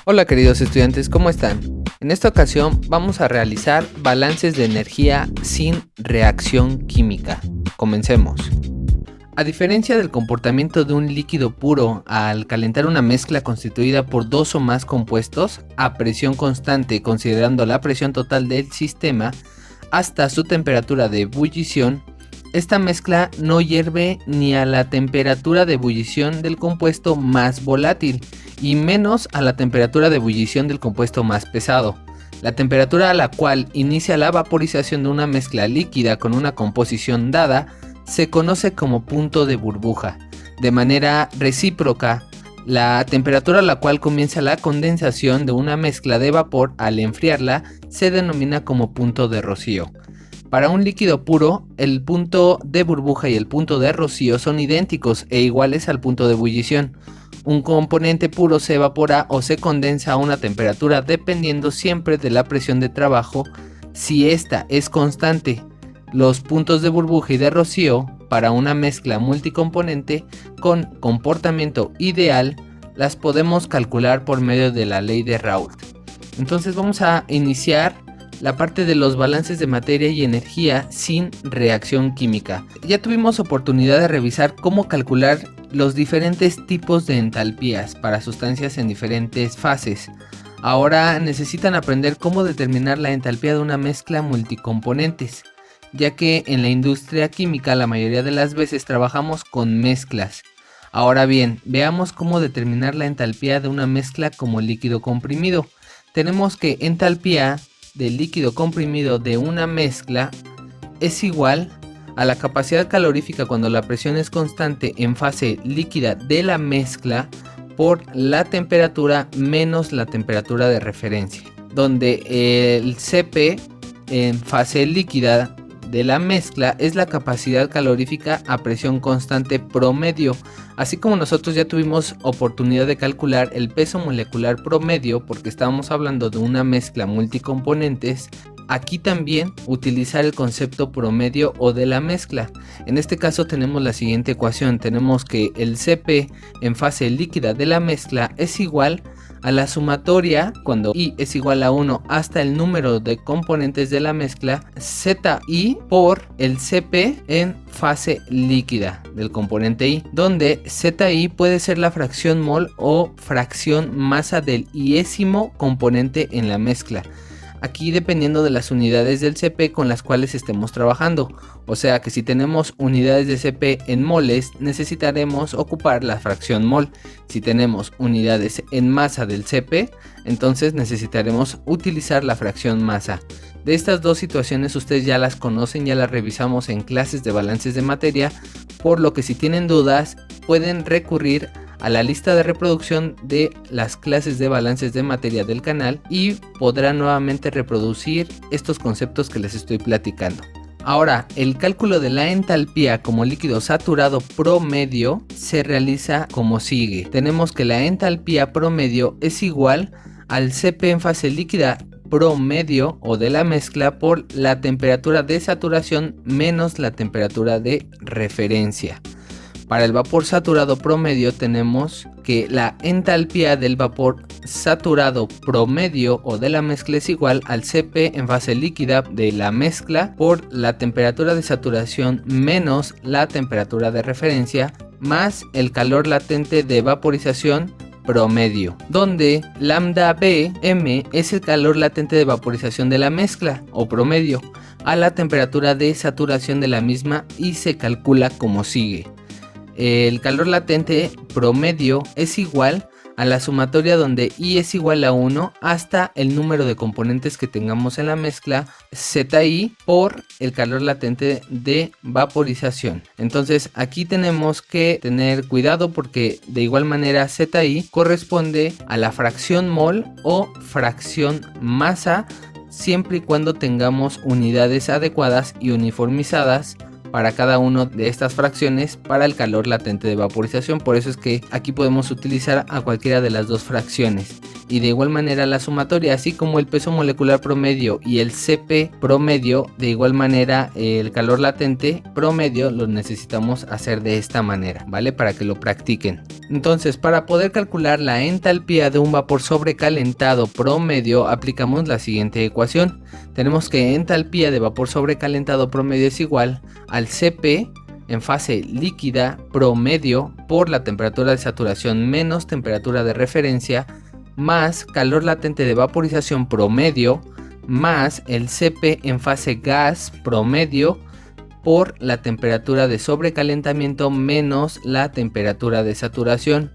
Hola queridos estudiantes, ¿cómo están? En esta ocasión vamos a realizar balances de energía sin reacción química. Comencemos. A diferencia del comportamiento de un líquido puro al calentar una mezcla constituida por dos o más compuestos a presión constante, considerando la presión total del sistema hasta su temperatura de ebullición, esta mezcla no hierve ni a la temperatura de ebullición del compuesto más volátil y menos a la temperatura de ebullición del compuesto más pesado. La temperatura a la cual inicia la vaporización de una mezcla líquida con una composición dada se conoce como punto de burbuja. De manera recíproca, la temperatura a la cual comienza la condensación de una mezcla de vapor al enfriarla se denomina como punto de rocío. Para un líquido puro, el punto de burbuja y el punto de rocío son idénticos e iguales al punto de ebullición. Un componente puro se evapora o se condensa a una temperatura dependiendo siempre de la presión de trabajo si esta es constante. Los puntos de burbuja y de rocío para una mezcla multicomponente con comportamiento ideal las podemos calcular por medio de la ley de Raoult. Entonces vamos a iniciar la parte de los balances de materia y energía sin reacción química. Ya tuvimos oportunidad de revisar cómo calcular los diferentes tipos de entalpías para sustancias en diferentes fases. Ahora necesitan aprender cómo determinar la entalpía de una mezcla multicomponentes, ya que en la industria química la mayoría de las veces trabajamos con mezclas. Ahora bien, veamos cómo determinar la entalpía de una mezcla como líquido comprimido. Tenemos que entalpía del líquido comprimido de una mezcla es igual a la capacidad calorífica cuando la presión es constante en fase líquida de la mezcla por la temperatura menos la temperatura de referencia, donde el Cp en fase líquida de la mezcla es la capacidad calorífica a presión constante promedio. Así como nosotros ya tuvimos oportunidad de calcular el peso molecular promedio porque estábamos hablando de una mezcla multicomponentes, aquí también utilizar el concepto promedio o de la mezcla. En este caso tenemos la siguiente ecuación. Tenemos que el Cp en fase líquida de la mezcla es igual a la sumatoria, cuando I es igual a 1 hasta el número de componentes de la mezcla, ZI por el Cp en fase líquida del componente I, donde ZI puede ser la fracción mol o fracción masa del iésimo componente en la mezcla. Aquí dependiendo de las unidades del Cp con las cuales estemos trabajando. O sea que si tenemos unidades de Cp en moles, necesitaremos ocupar la fracción mol. Si tenemos unidades en masa del Cp, entonces necesitaremos utilizar la fracción masa. De estas dos situaciones ustedes ya las conocen, ya las revisamos en clases de balances de materia, por lo que si tienen dudas pueden recurrir a la lista de reproducción de las clases de balances de materia del canal y podrán nuevamente reproducir estos conceptos que les estoy platicando. Ahora, el cálculo de la entalpía como líquido saturado promedio se realiza como sigue. Tenemos que la entalpía promedio es igual al Cp en fase líquida promedio o de la mezcla por la temperatura de saturación menos la temperatura de referencia. Para el vapor saturado promedio tenemos que la entalpía del vapor saturado promedio o de la mezcla es igual al Cp en fase líquida de la mezcla por la temperatura de saturación menos la temperatura de referencia más el calor latente de vaporización promedio, donde lambda Bm es el calor latente de vaporización de la mezcla o promedio a la temperatura de saturación de la misma y se calcula como sigue. El calor latente promedio es igual a la sumatoria donde I es igual a 1 hasta el número de componentes que tengamos en la mezcla, ZI por el calor latente de vaporización. Entonces aquí tenemos que tener cuidado porque de igual manera ZI corresponde a la fracción mol o fracción masa siempre y cuando tengamos unidades adecuadas y uniformizadas para cada una de estas fracciones para el calor latente de vaporización. Por eso es que aquí podemos utilizar a cualquiera de las dos fracciones. y de igual manera la sumatoria, así como el peso molecular promedio y el Cp promedio. De igual manera el calor latente promedio lo necesitamos hacer de esta manera, ¿vale? Para que lo practiquen. Entonces, para poder calcular la entalpía de un vapor sobrecalentado promedio, aplicamos la siguiente ecuación. Tenemos que entalpía de vapor sobrecalentado promedio es igual al Cp en fase líquida promedio por la temperatura de saturación menos temperatura de referencia más calor latente de vaporización promedio más el Cp en fase gas promedio por la temperatura de sobrecalentamiento menos la temperatura de saturación.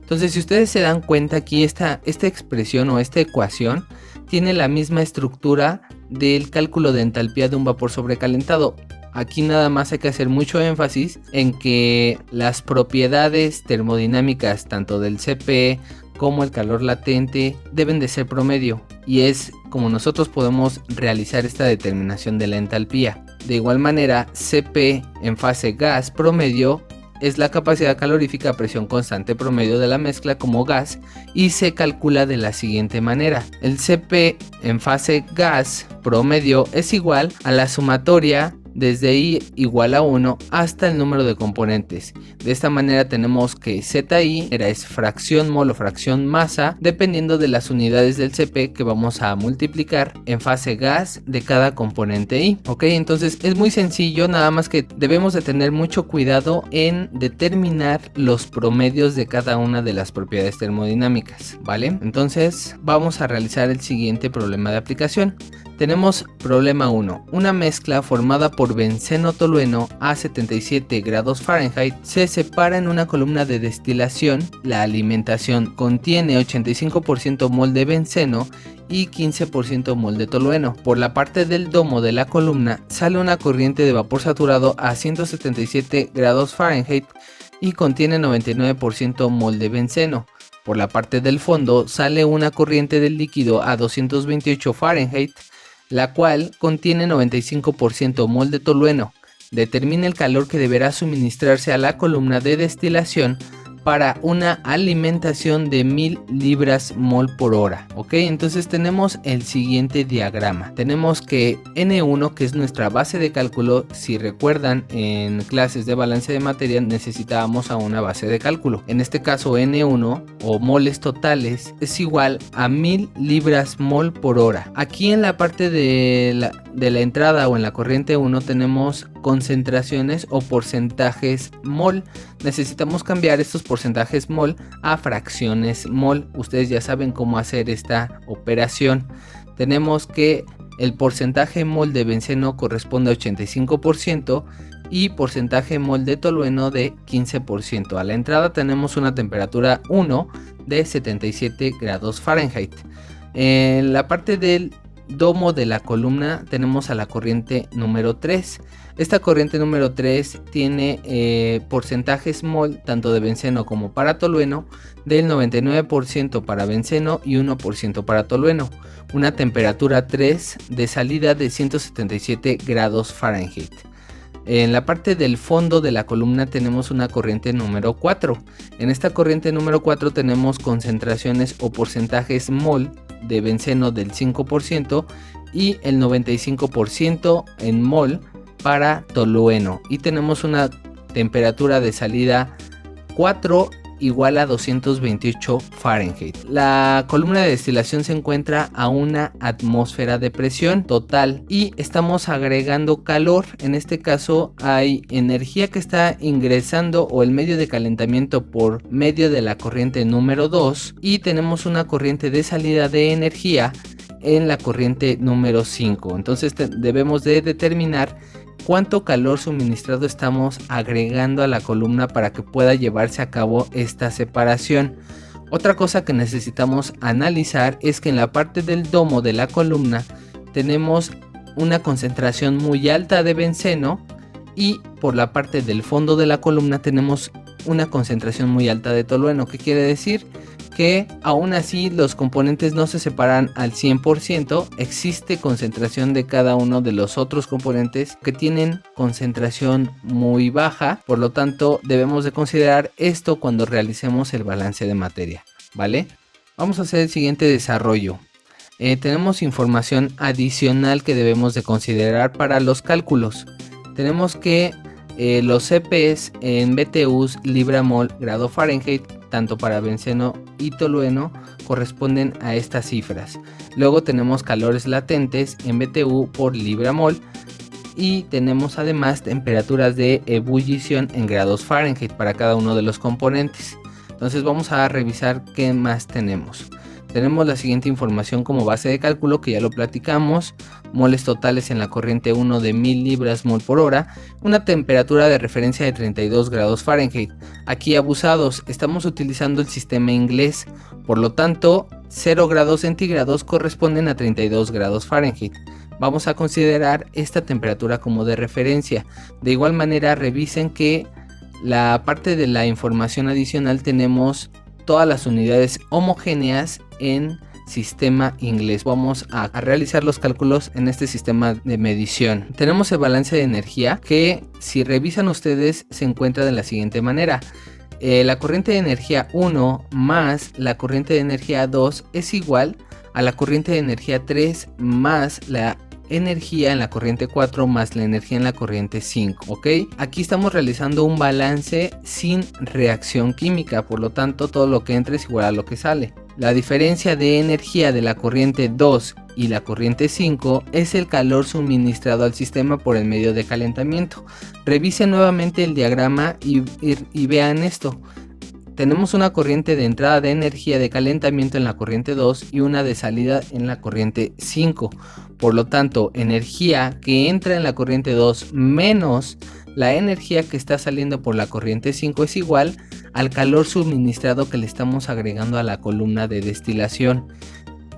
Entonces, si ustedes se dan cuenta, aquí esta expresión o esta ecuación tiene la misma estructura del cálculo de entalpía de un vapor sobrecalentado. Aquí nada más hay que hacer mucho énfasis en que las propiedades termodinámicas tanto del Cp como el calor latente deben de ser promedio, y es como nosotros podemos realizar esta determinación de la entalpía. De igual manera, Cp en fase gas promedio es la capacidad calorífica a presión constante promedio de la mezcla como gas y se calcula de la siguiente manera. El Cp en fase gas promedio es igual a la sumatoria desde I igual a 1 hasta el número de componentes. De esta manera tenemos que ZI es fracción mol o fracción masa dependiendo de las unidades del Cp que vamos a multiplicar en fase gas de cada componente I. Ok, entonces es muy sencillo, nada más que debemos de tener mucho cuidado en determinar los promedios de cada una de las propiedades termodinámicas, ¿vale? Entonces vamos a realizar el siguiente problema de aplicación. Tenemos problema 1. Una mezcla formada por benceno tolueno a 77 grados Fahrenheit se separa en una columna de destilación. La alimentación contiene 85% mol de benceno y 15% mol de tolueno. Por la parte del domo de la columna sale una corriente de vapor saturado a 177 grados Fahrenheit y contiene 99% mol de benceno. Por la parte del fondo sale una corriente del líquido a 228 Fahrenheit, la cual contiene 95% mol de tolueno. Determina el calor que deberá suministrarse a la columna de destilación para una alimentación de 1000 libras mol por hora. Ok, entonces tenemos el siguiente diagrama. Tenemos que N1, que es nuestra base de cálculo. Si recuerdan, en clases de balance de materia necesitábamos a una base de cálculo. En este caso N1 o moles totales es igual a 1000 libras mol por hora. Aquí en la parte de la entrada o en la corriente 1 tenemos concentraciones o porcentajes mol. Necesitamos cambiar estos porcentajes mol a fracciones mol. Ustedes ya saben cómo hacer esta operación. Tenemos que el porcentaje mol de benceno corresponde a 85% y porcentaje mol de tolueno de 15%. A la entrada tenemos una temperatura 1 de 77 grados Fahrenheit. En la parte del domo de la columna tenemos a la corriente número 3. Esta corriente número 3 tiene porcentajes mol tanto de benceno como para tolueno del 99% para benceno y 1% para tolueno. Una temperatura 3 de salida de 177 grados Fahrenheit. En la parte del fondo de la columna tenemos una corriente número 4. En esta corriente número 4 tenemos concentraciones o porcentajes mol de benceno del 5% y el 95% en mol para tolueno, y tenemos una temperatura de salida 4 igual a 228 Fahrenheit. La columna de destilación se encuentra a una atmósfera de presión total y estamos agregando calor. En este caso hay energía que está ingresando o el medio de calentamiento por medio de la corriente número 2 y tenemos una corriente de salida de energía en la corriente número 5. Entonces debemos de determinar cuánto calor suministrado estamos agregando a la columna para que pueda llevarse a cabo esta separación. Otra cosa que necesitamos analizar es que en la parte del domo de la columna tenemos una concentración muy alta de benceno y por la parte del fondo de la columna tenemos una concentración muy alta de tolueno. ¿Qué quiere decir? Que aún así los componentes no se separan al 100%, existe concentración de cada uno de los otros componentes que tienen concentración muy baja, por lo tanto debemos de considerar esto cuando realicemos el balance de materia, ¿vale? Vamos a hacer el siguiente desarrollo. Tenemos información adicional que debemos de considerar para los cálculos. Tenemos que los CPs en BTUs, libra-mol, grado Fahrenheit, tanto para benceno y tolueno, corresponden a estas cifras. Luego tenemos calores latentes en BTU por libra-mol y tenemos además temperaturas de ebullición en grados Fahrenheit para cada uno de los componentes. Entonces vamos a revisar qué más tenemos. Tenemos la siguiente información como base de cálculo, que ya lo platicamos: moles totales en la corriente 1 de 1000 libras mol por hora, una temperatura de referencia de 32 grados Fahrenheit. Aquí abusados, estamos utilizando el sistema inglés, por lo tanto 0 grados centígrados corresponden a 32 grados Fahrenheit. Vamos a considerar esta temperatura como de referencia. De igual manera, revisen que la parte de la información adicional tenemos todas las unidades homogéneas en sistema inglés. Vamos a realizar los cálculos en este sistema de medición. Tenemos el balance de energía, que si revisan ustedes se encuentra de la siguiente manera. La corriente de energía 1 más la corriente de energía 2 es igual a la corriente de energía 3 más la energía en la corriente 4 más la energía en la corriente 5, ¿ok? Aquí estamos realizando un balance sin reacción química, por lo tanto todo lo que entra es igual a lo que sale. La diferencia de energía de la corriente 2 y la corriente 5 es el calor suministrado al sistema por el medio de calentamiento. Revisen nuevamente el diagrama y vean esto. Tenemos una corriente de entrada de energía de calentamiento en la corriente 2 y una de salida en la corriente 5. Por lo tanto, energía que entra en la corriente 2 menos la energía que está saliendo por la corriente 5 es igual al calor suministrado que le estamos agregando a la columna de destilación.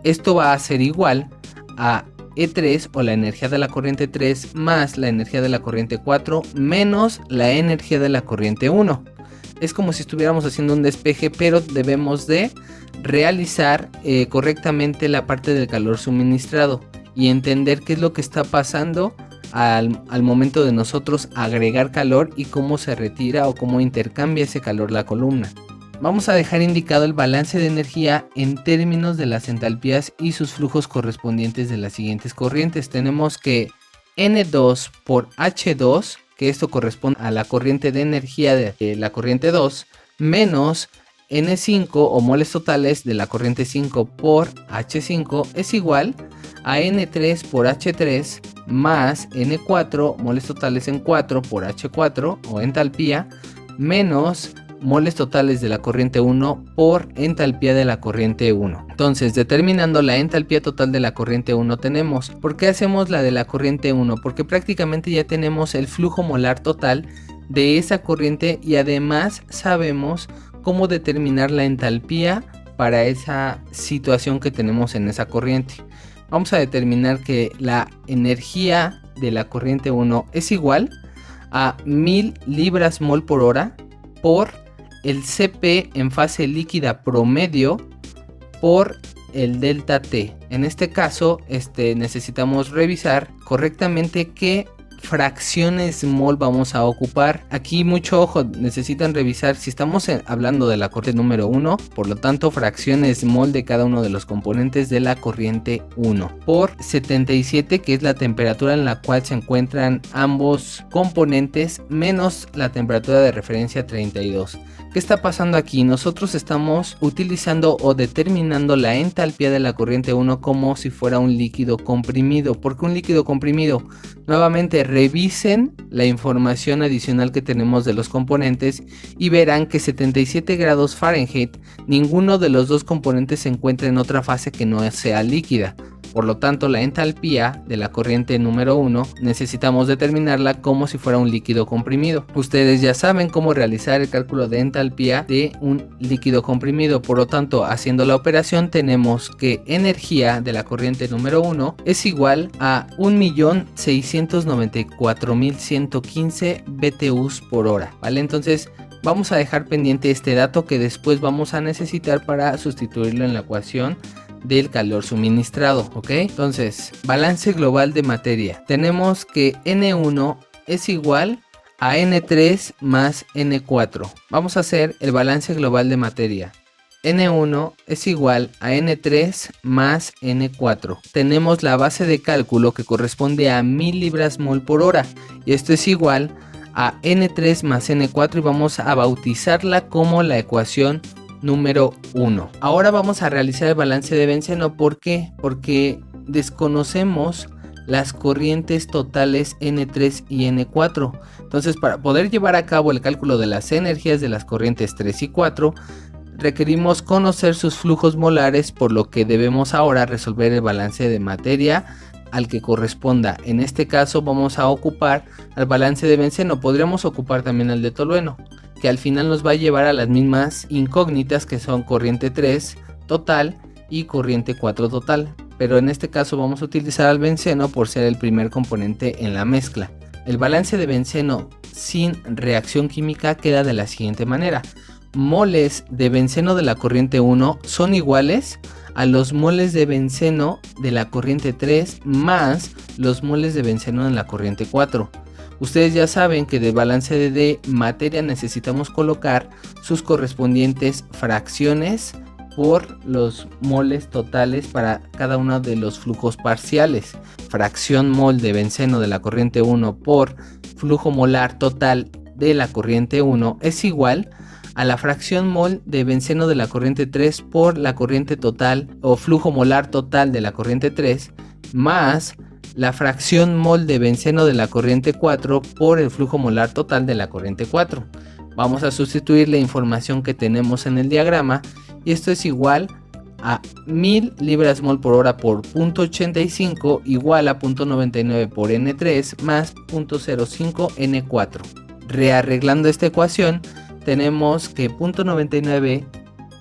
Esto va a ser igual a E3, o la energía de la corriente 3, más la energía de la corriente 4 menos la energía de la corriente 1. Es como si estuviéramos haciendo un despeje, pero debemos de realizar correctamente la parte del calor suministrado y entender qué es lo que está pasando al momento de nosotros agregar calor y cómo se retira o cómo intercambia ese calor la columna. Vamos a dejar indicado el balance de energía en términos de las entalpías y sus flujos correspondientes de las siguientes corrientes. Tenemos que N2 por H2, que esto corresponde a la corriente de energía de la corriente 2, menos N5 o moles totales de la corriente 5 por H5 es igual a N3 por H3 más N4 moles totales en 4 por H4 o entalpía menos moles totales de la corriente 1 por entalpía de la corriente 1. Entonces, determinando la entalpía total de la corriente 1 tenemos. ¿Por qué hacemos la de la corriente 1? Porque prácticamente ya tenemos el flujo molar total de esa corriente y además sabemos cómo determinar la entalpía para esa situación que tenemos en esa corriente. Vamos a determinar que la energía de la corriente 1 es igual a 1000 libras mol por hora por el CP en fase líquida promedio por el delta T. En este caso, necesitamos revisar correctamente qué fracciones mol vamos a ocupar. Aquí mucho ojo, necesitan revisar si estamos hablando de la corriente número 1, por lo tanto fracciones mol de cada uno de los componentes de la corriente 1 por 77, que es la temperatura en la cual se encuentran ambos componentes, menos la temperatura de referencia 32. ¿Qué está pasando aquí? Nosotros estamos utilizando o determinando la entalpía de la corriente 1 como si fuera un líquido comprimido. ¿Por qué un líquido comprimido? Nuevamente revisen la información adicional que tenemos de los componentes y verán que 77 grados Fahrenheit, ninguno de los dos componentes se encuentra en otra fase que no sea líquida. Por lo tanto, la entalpía de la corriente número 1 necesitamos determinarla como si fuera un líquido comprimido. Ustedes ya saben cómo realizar el cálculo de entalpía de un líquido comprimido. Por lo tanto, haciendo la operación tenemos que energía de la corriente número 1 es igual a 1.694.115 BTUs por hora, ¿vale? Entonces vamos a dejar pendiente este dato que después vamos a necesitar para sustituirlo en la ecuación del calor suministrado, ¿ok? Entonces, balance global de materia. Tenemos que N1 es igual a N3 más N4. Vamos a hacer el balance global de materia. N1 es igual a N3 más N4. Tenemos la base de cálculo que corresponde a 1000 libras mol por hora. Y esto es igual a N3 más N4 y vamos a bautizarla como la ecuación número 1. Ahora vamos a realizar el balance de benceno. ¿Por qué? Porque desconocemos las corrientes totales N3 y N4. Entonces, para poder llevar a cabo el cálculo de las energías de las corrientes 3 y 4, requerimos conocer sus flujos molares, por lo que debemos ahora resolver el balance de materia al que corresponda. En este caso vamos a ocupar al balance de benceno. Podríamos ocupar también el de tolueno, que al final nos va a llevar a las mismas incógnitas, que son corriente 3 total y corriente 4 total. Pero en este caso vamos a utilizar al benceno por ser el primer componente en la mezcla. El balance de benceno sin reacción química queda de la siguiente manera. Moles de benceno de la corriente 1 son iguales a los moles de benceno de la corriente 3 más los moles de benceno en la corriente 4. Ustedes ya saben que de balance de materia necesitamos colocar sus correspondientes fracciones por los moles totales para cada uno de los flujos parciales. Fracción mol de benceno de la corriente 1 por flujo molar total de la corriente 1 es igual a la fracción mol de benceno de la corriente 3 por la corriente total o flujo molar total de la corriente 3 más la fracción mol de benceno de la corriente 4 por el flujo molar total de la corriente 4. Vamos a sustituir la información que tenemos en el diagrama y esto es igual a 1000 libras mol por hora por 0.85 igual a 0.99 por N3 más 0.05 N4. Rearreglando esta ecuación, tenemos que 0.99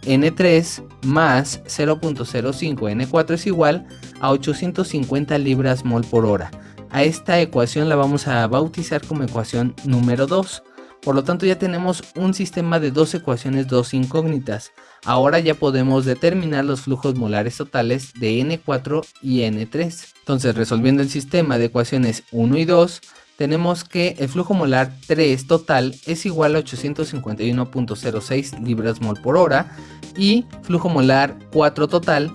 N3 más 0.05 N4 es igual a 850 libras mol por hora. A esta ecuación la vamos a bautizar como ecuación número 2. Por lo tanto ya tenemos un sistema de dos ecuaciones, dos incógnitas. Ahora ya podemos determinar los flujos molares totales de N4 y N3. Entonces, resolviendo el sistema de ecuaciones 1 y 2, tenemos que el flujo molar 3 total es igual a 851.06 libras mol por hora y flujo molar 4 total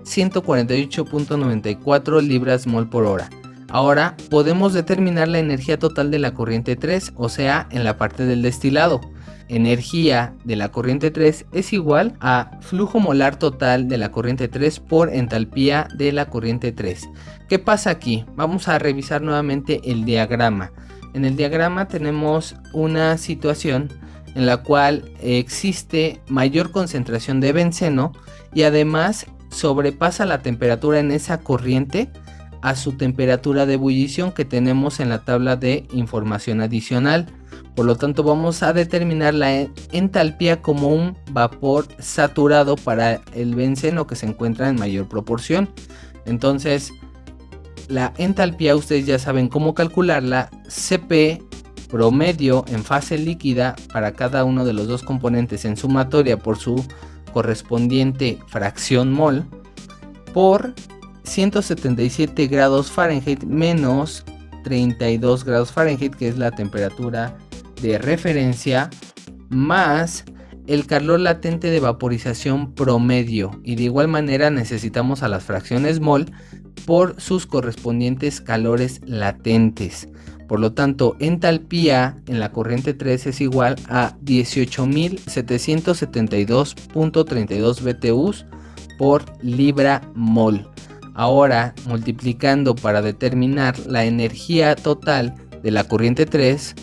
148.94 libras mol por hora. Ahora podemos determinar la energía total de la corriente 3, o sea, en la parte del destilado. Energía de la corriente 3 es igual a flujo molar total de la corriente 3 por entalpía de la corriente 3. ¿Qué pasa aquí? Vamos a revisar nuevamente el diagrama. En el diagrama tenemos una situación en la cual existe mayor concentración de benceno y además sobrepasa la temperatura en esa corriente a su temperatura de ebullición que tenemos en la tabla de información adicional. Por lo tanto, vamos a determinar la entalpía como un vapor saturado para el benceno que se encuentra en mayor proporción. Entonces, la entalpía ustedes ya saben cómo calcularla. Cp promedio en fase líquida para cada uno de los dos componentes en sumatoria por su correspondiente fracción mol por 177 grados Fahrenheit menos 32 grados Fahrenheit, que es la temperatura de referencia, más el calor latente de vaporización promedio. Y de igual manera necesitamos a las fracciones mol por sus correspondientes calores latentes. Por lo tanto, entalpía en la corriente 3 es igual a 18.772.32 BTUs por libra mol. Ahora, multiplicando para determinar la energía total de la corriente 3,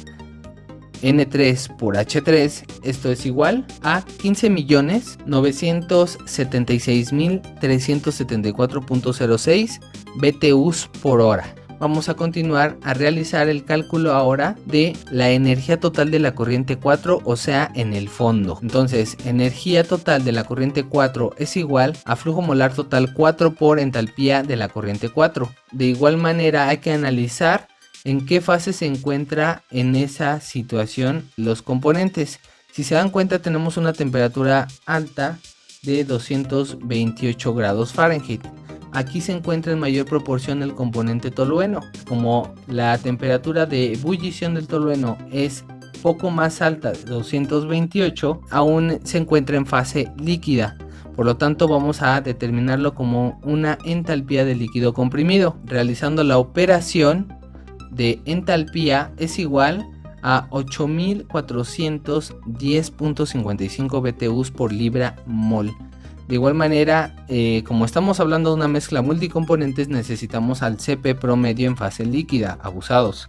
N3 por H3, esto es igual a 15.976.374.06 BTUs por hora. Vamos a continuar a realizar el cálculo ahora de la energía total de la corriente 4, o sea, en el fondo. Entonces, energía total de la corriente 4 es igual a flujo molar total 4 por entalpía de la corriente 4. De igual manera, hay que analizar en qué fase se encuentra en esa situación los componentes. Si se dan cuenta, tenemos una temperatura alta de 228 grados Fahrenheit. Aquí se encuentra en mayor proporción el componente tolueno. Como la temperatura de ebullición del tolueno es poco más alta de 228, aún se encuentra en fase líquida. Por lo tanto, vamos a determinarlo como una entalpía de líquido comprimido. Realizando la operación de entalpía es igual a 8410.55 BTUs por libra mol. De igual manera, como estamos hablando de una mezcla multicomponentes, necesitamos al CP promedio en fase líquida, abusados.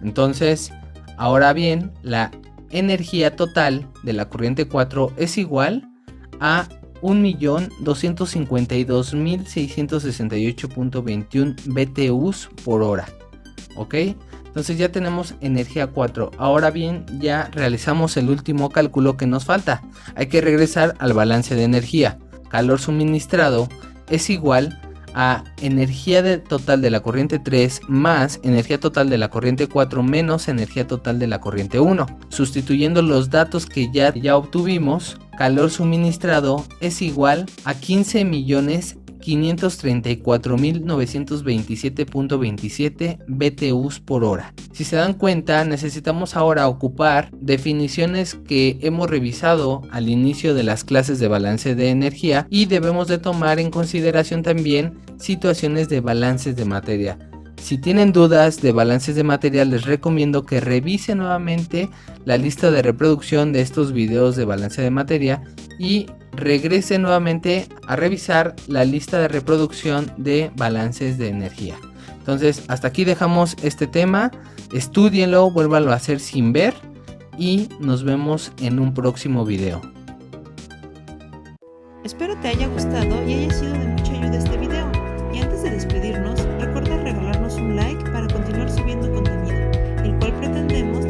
Entonces, ahora bien, la energía total de la corriente 4 es igual a 1.252.668.21 BTUs por hora. ¿Ok? Entonces ya tenemos energía 4. Ahora bien, ya realizamos el último cálculo que nos falta. Hay que regresar al balance de energía. Calor suministrado es igual a energía total de la corriente 3 más energía total de la corriente 4 menos energía total de la corriente 1. Sustituyendo los datos que ya obtuvimos, calor suministrado es igual a 15.534.927.27 BTUs por hora. Si se dan cuenta, necesitamos ahora ocupar definiciones que hemos revisado al inicio de las clases de balance de energía, y debemos de tomar en consideración también situaciones de balances de materia. Si tienen dudas de balances de materia, les recomiendo que revisen nuevamente la lista de reproducción de estos videos de balance de materia y regresen nuevamente a revisar la lista de reproducción de balances de energía. Entonces, hasta aquí dejamos este tema. Estúdienlo, vuélvanlo a hacer sin ver y nos vemos en un próximo video. Espero te haya gustado y haya sido de mucha ayuda este video. Y antes de despedirnos, recuerda regalarnos un like para continuar subiendo contenido, el cual pretendemos